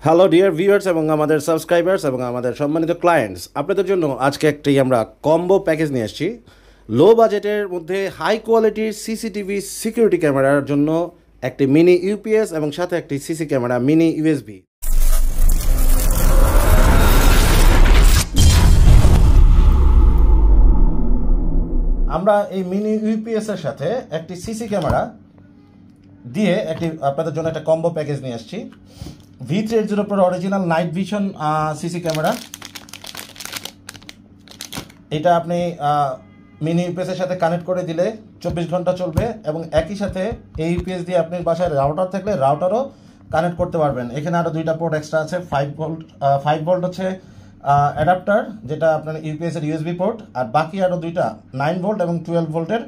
Hello dear viewers এবং আমাদের subscribers এবং আমাদের সম্মানিত ক্লায়েন্টস, আপনাদের জন্য আজকে একটি আমরা কম্বো প্যাকেজ নিয়ে আসছি। লো বাজেটের মধ্যে হাই কোয়ালিটির সিসিটিভি সিকিউরিটি ক্যামেরার জন্য একটি মিনি ইউপিএস এবং সাথে একটি সিসি ক্যামেরা মিনি ইউএসবি। আমরা এই মিনি ইউপিএস এর সাথে একটি সিসি ক্যামেরা দিয়ে একটি আপনাদের জন্য একটা কম্বো প্যাকেজ নিয়ে আসছি। V380 Pro original night vision CC camera. এটা আপনি মিনি ইউপিএস এর সাথে কানেক্ট করে দিলে 24 ঘন্টা চলবে এবং একই সাথে এই ইউপিএস দিয়ে আপনি বাসায় রাউটার থাকলে রাউটারও কানেক্ট করতে পারবেন। এখানে আরও দুইটা পোর্ট এক্সট্রা আছে। 5 ভোল্ট হচ্ছে অ্যাডাপ্টার, যেটা আপনার ইউপিএস এর ইউএসবি পোর্ট, আর বাকি আরও দুইটা 9 ভোল্ট এবং 12 ভোল্টের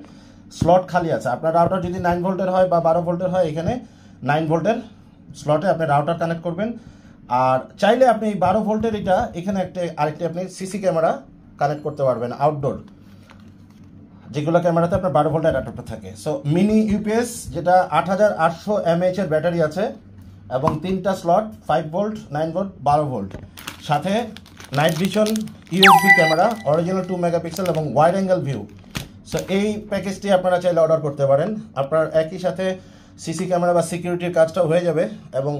স্লট খালি আছে। আপনার রাউটার যদি 9 ভোল্টের হয় বা 12 ভোল্টের হয়, এখানে 9 ভোল্টের স্লটে আপনি রাউটার কানেক্ট করবেন। আর চাইলে আপনি 12 ভোল্টের এখানে আরেকটি আপনি সিসি ক্যামেরা কানেক্ট করতে পারবেন আউটডোর, যেগুলো ক্যামেরাতে আপনার 12 ভোল্টের অ্যাডাপ্টার থাকে। সো মিনি ইউপিএস, যেটা 8800 mAh এর ব্যাটারি আছে এবং 3টা স্লট, 5 ভোল্ট, 9 ভোল্ট, 12 ভোল্ট, সাথে night vision USB camera, original 2 megapixel এবং ওয়াইড অ্যাঙ্গেল ভিউ। সো এই প্যাকেজটি আপনারা চাইলে অর্ডার করতে পারেন। আপনার একই সাথে সিসি ক্যামেরা বা সিকিউরিটির কাজটাও হয়ে যাবে এবং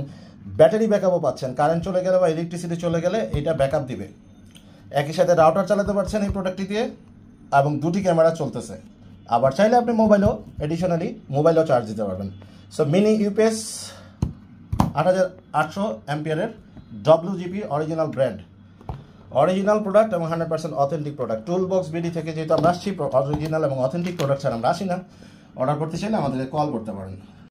ব্যাটারি ব্যাকআপও পাচ্ছেন। কারেন্ট চলে গেলে বা ইলেকট্রিসিটি চলে গেলে এটা ব্যাকআপ দিবে। একই সাথে রাউটার চালাতে পারছেন এই প্রোডাক্টটি দিয়ে এবং দুটি ক্যামেরা চলতেছে। আবার চাইলে আপনি এডিশনালি মোবাইলও চার্জ দিতে পারবেন। সো মিনি ইউপিএস 8800 অ্যাম্পিয়ারের WGP original brand, original product এবং 100% authentic product. Tool box BD থেকে যেহেতু আমরা আসছি, অরিজিনাল এবং অথেন্টিক প্রোডাক্ট ছাড়া আমরা আসি না। অর্ডার করতে চাইলে আমাদেরকে কল করতে পারেন।